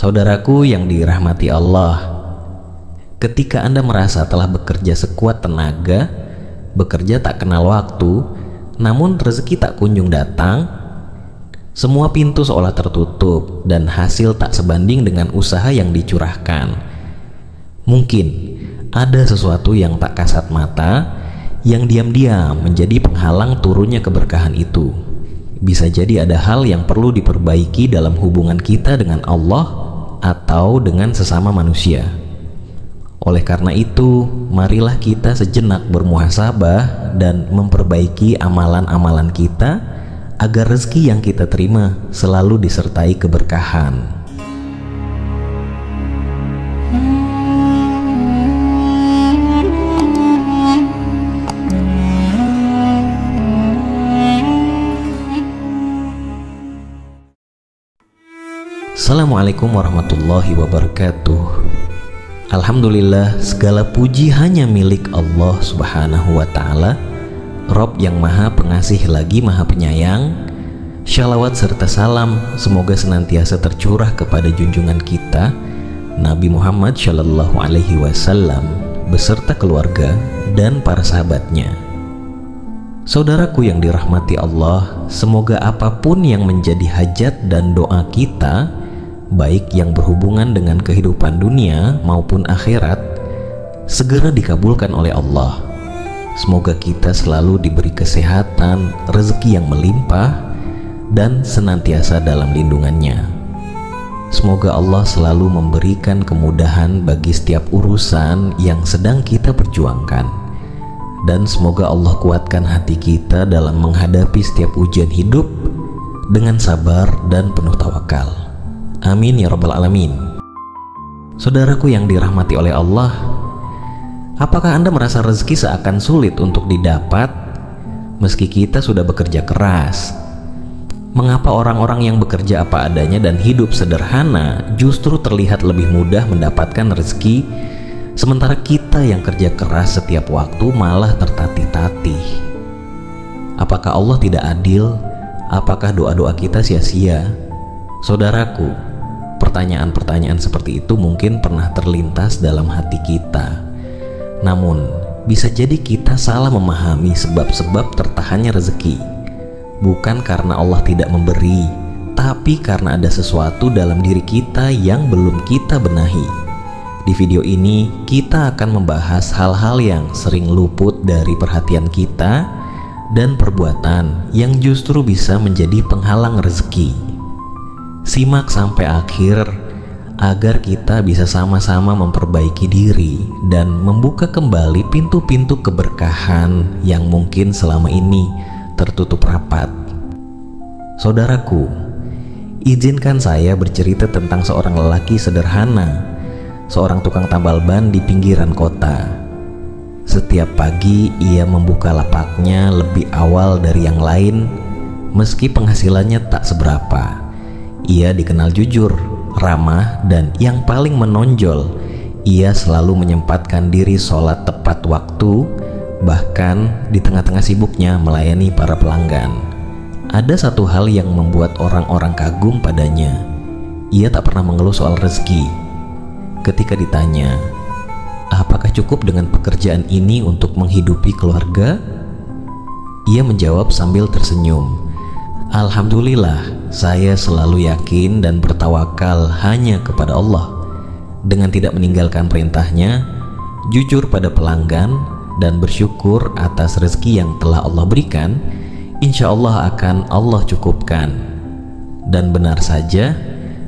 Saudaraku yang dirahmati Allah, ketika Anda merasa telah bekerja sekuat tenaga, bekerja tak kenal waktu, namun rezeki tak kunjung datang, semua pintu seolah tertutup dan hasil tak sebanding dengan usaha yang dicurahkan. Mungkin ada sesuatu yang tak kasat mata yang diam-diam menjadi penghalang turunnya keberkahan itu. Bisa jadi ada hal yang perlu diperbaiki dalam hubungan kita dengan Allah atau dengan sesama manusia. Oleh karena itu, marilah kita sejenak bermuhasabah dan memperbaiki amalan-amalan kita agar rezeki yang kita terima selalu disertai keberkahan. Assalamualaikum warahmatullahi wabarakatuh. Alhamdulillah, segala puji hanya milik Allah subhanahu wa ta'ala, Rob yang maha pengasih lagi maha penyayang. Shalawat serta salam semoga senantiasa tercurah kepada junjungan kita Nabi Muhammad Shallallahu Alaihi Wasallam beserta keluarga dan para sahabatnya. Saudaraku yang dirahmati Allah, semoga apapun yang menjadi hajat dan doa kita, baik yang berhubungan dengan kehidupan dunia maupun akhirat, segera dikabulkan oleh Allah. Semoga kita selalu diberi kesehatan, rezeki yang melimpah, dan senantiasa dalam lindungannya. Semoga Allah selalu memberikan kemudahan bagi setiap urusan yang sedang kita perjuangkan, dan semoga Allah kuatkan hati kita dalam menghadapi setiap ujian hidup dengan sabar dan penuh tawakal. Amin ya rabbal alamin. Saudaraku yang dirahmati oleh Allah, apakah Anda merasa rezeki seakan sulit untuk didapat meski kita sudah bekerja keras? Mengapa orang-orang yang bekerja apa adanya dan hidup sederhana justru terlihat lebih mudah mendapatkan rezeki, sementara kita yang kerja keras setiap waktu malah tertatih-tatih? Apakah Allah tidak adil? Apakah doa-doa kita sia-sia? Saudaraku, pertanyaan-pertanyaan seperti itu mungkin pernah terlintas dalam hati kita. Namun, bisa jadi kita salah memahami sebab-sebab tertahannya rezeki. Bukan karena Allah tidak memberi, tapi karena ada sesuatu dalam diri kita yang belum kita benahi. Di video ini, kita akan membahas hal-hal yang sering luput dari perhatian kita dan perbuatan yang justru bisa menjadi penghalang rezeki. Simak sampai akhir agar kita bisa sama-sama memperbaiki diri dan membuka kembali pintu-pintu keberkahan yang mungkin selama ini tertutup rapat. Saudaraku, izinkan saya bercerita tentang seorang lelaki sederhana, seorang tukang tambal ban di pinggiran kota. Setiap pagi ia membuka lapaknya lebih awal dari yang lain, meski penghasilannya tak seberapa. Ia dikenal jujur, ramah, dan yang paling menonjol, ia selalu menyempatkan diri sholat tepat waktu, bahkan di tengah-tengah sibuknya melayani para pelanggan. Ada satu hal yang membuat orang-orang kagum padanya. Ia tak pernah mengeluh soal rezeki. Ketika ditanya, apakah cukup dengan pekerjaan ini untuk menghidupi keluarga? Ia menjawab sambil tersenyum, Alhamdulillah, saya selalu yakin dan bertawakal hanya kepada Allah. Dengan tidak meninggalkan perintahnya, jujur pada pelanggan, dan bersyukur atas rezeki yang telah Allah berikan, insya Allah akan Allah cukupkan. Dan benar saja,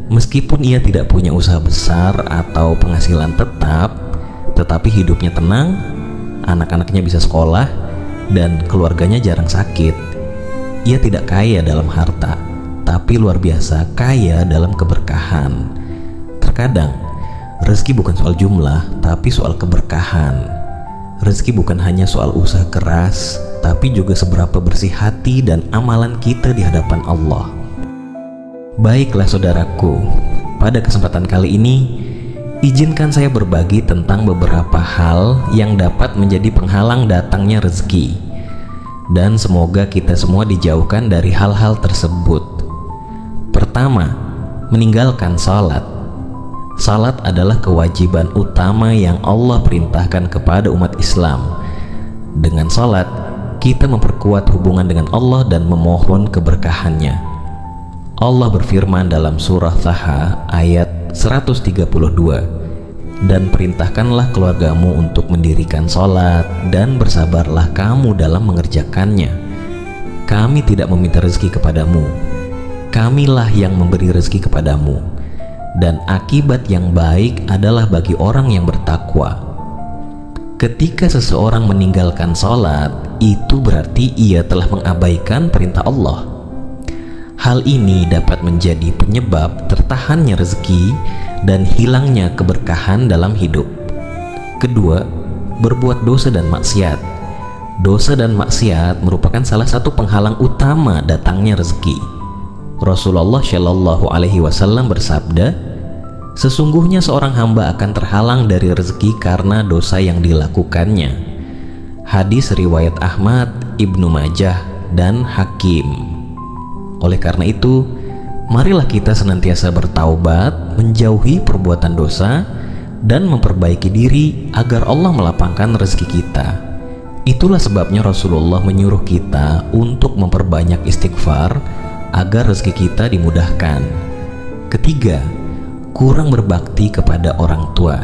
meskipun ia tidak punya usaha besar atau penghasilan tetap, tetapi hidupnya tenang, anak-anaknya bisa sekolah, dan keluarganya jarang sakit. Ia tidak kaya dalam harta, tapi luar biasa kaya dalam keberkahan. Terkadang, rezeki bukan soal jumlah, tapi soal keberkahan. Rezeki bukan hanya soal usaha keras, tapi juga seberapa bersih hati dan amalan kita di hadapan Allah. Baiklah saudaraku, pada kesempatan kali ini, izinkan saya berbagi tentang beberapa hal yang dapat menjadi penghalang datangnya rezeki. Dan semoga kita semua dijauhkan dari hal-hal tersebut. Pertama, meninggalkan sholat. Salat adalah kewajiban utama yang Allah perintahkan kepada umat Islam. Dengan salat, kita memperkuat hubungan dengan Allah dan memohon keberkahannya. Allah berfirman dalam surah Taha ayat 132, dan perintahkanlah keluargamu untuk mendirikan salat dan bersabarlah kamu dalam mengerjakannya. Kami tidak meminta rezeki kepadamu, Kamilah yang memberi rezeki kepadamu, dan akibat yang baik adalah bagi orang yang bertakwa. Ketika seseorang meninggalkan sholat, itu berarti ia telah mengabaikan perintah Allah. Hal ini dapat menjadi penyebab tertahannya rezeki dan hilangnya keberkahan dalam hidup. Kedua, berbuat dosa dan maksiat. Dosa dan maksiat merupakan salah satu penghalang utama datangnya rezeki. Rasulullah Shallallahu Alaihi Wasallam bersabda, sesungguhnya seorang hamba akan terhalang dari rezeki karena dosa yang dilakukannya. Hadis riwayat Ahmad, Ibnu Majah, dan Hakim. Oleh karena itu, marilah kita senantiasa bertaubat, menjauhi perbuatan dosa, dan memperbaiki diri agar Allah melapangkan rezeki kita. Itulah sebabnya Rasulullah menyuruh kita untuk memperbanyak istighfar agar rezeki kita dimudahkan. Ketiga, kurang berbakti kepada orang tua.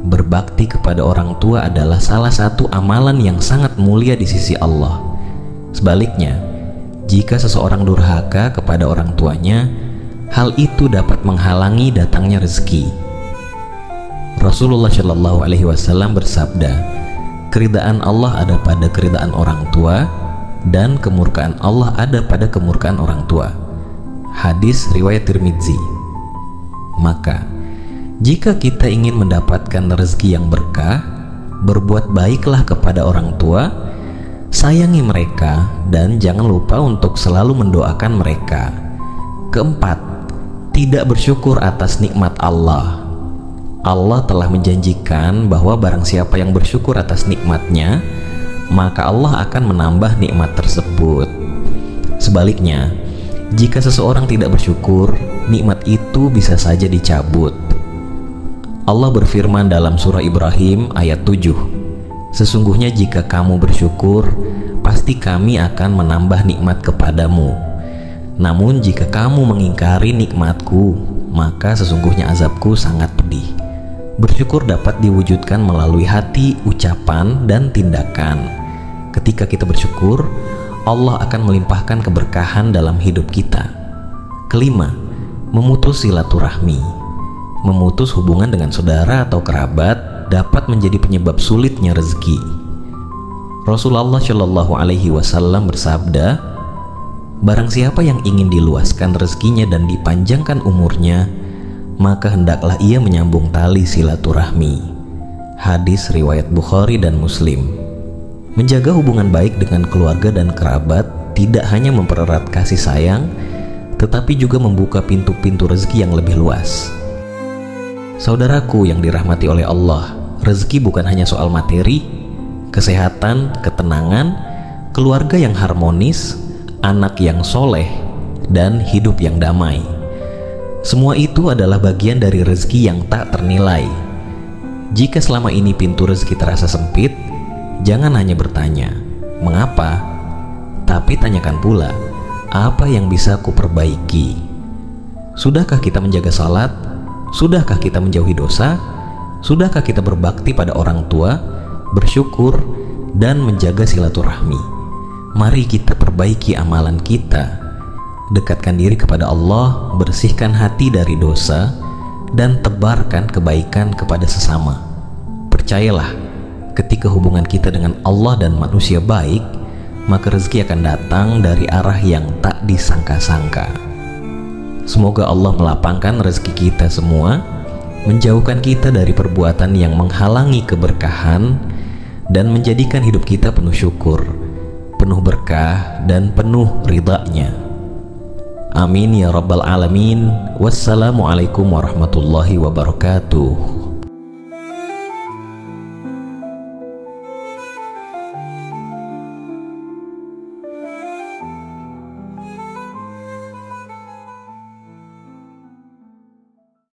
Berbakti kepada orang tua adalah salah satu amalan yang sangat mulia di sisi Allah. Sebaliknya, jika seseorang durhaka kepada orang tuanya, hal itu dapat menghalangi datangnya rezeki. Rasulullah Shallallahu Alaihi Wasallam bersabda, keridaan Allah ada pada keridaan orang tua, dan kemurkaan Allah ada pada kemurkaan orang tua. Hadis riwayat Tirmidzi. Maka, jika kita ingin mendapatkan rezeki yang berkah, berbuat baiklah kepada orang tua, sayangi mereka, dan jangan lupa untuk selalu mendoakan mereka. Keempat, tidak bersyukur atas nikmat Allah. Allah telah menjanjikan bahwa barang siapa yang bersyukur atas nikmatnya, maka Allah akan menambah nikmat tersebut. Sebaliknya, jika seseorang tidak bersyukur, nikmat itu bisa saja dicabut. Allah berfirman dalam surah Ibrahim ayat 7, sesungguhnya jika kamu bersyukur, pasti kami akan menambah nikmat kepadamu. Namun jika kamu mengingkari nikmatku, maka sesungguhnya azabku sangat pedih. Bersyukur dapat diwujudkan melalui hati, ucapan, dan tindakan. Ketika kita bersyukur, Allah akan melimpahkan keberkahan dalam hidup kita. Kelima, memutus silaturahmi. Memutus hubungan dengan saudara atau kerabat dapat menjadi penyebab sulitnya rezeki. Rasulullah Shallallahu Alaihi Wasallam bersabda, barang siapa yang ingin diluaskan rezekinya dan dipanjangkan umurnya, maka hendaklah ia menyambung tali silaturahmi. Hadis riwayat Bukhari dan Muslim. Menjaga hubungan baik dengan keluarga dan kerabat tidak hanya mempererat kasih sayang, tetapi juga membuka pintu-pintu rezeki yang lebih luas. Saudaraku yang dirahmati oleh Allah, rezeki bukan hanya soal materi, kesehatan, ketenangan, keluarga yang harmonis, anak yang soleh, dan hidup yang damai. Semua itu adalah bagian dari rezeki yang tak ternilai. Jika selama ini pintu rezeki terasa sempit, jangan hanya bertanya, mengapa? Tapi tanyakan pula, apa yang bisa kuperbaiki? Sudahkah kita menjaga salat? Sudahkah kita menjauhi dosa? Sudahkah kita berbakti pada orang tua, bersyukur, dan menjaga silaturahmi? Mari kita perbaiki amalan kita. Dekatkan diri kepada Allah, bersihkan hati dari dosa, dan tebarkan kebaikan kepada sesama. Percayalah, ketika hubungan kita dengan Allah dan manusia baik, maka rezeki akan datang dari arah yang tak disangka-sangka. Semoga Allah melapangkan rezeki kita semua, menjauhkan kita dari perbuatan yang menghalangi keberkahan, dan menjadikan hidup kita penuh syukur, penuh berkah, dan penuh ridha-Nya. Amin ya rabbal alamin. Wassalamualaikum warahmatullahi wabarakatuh.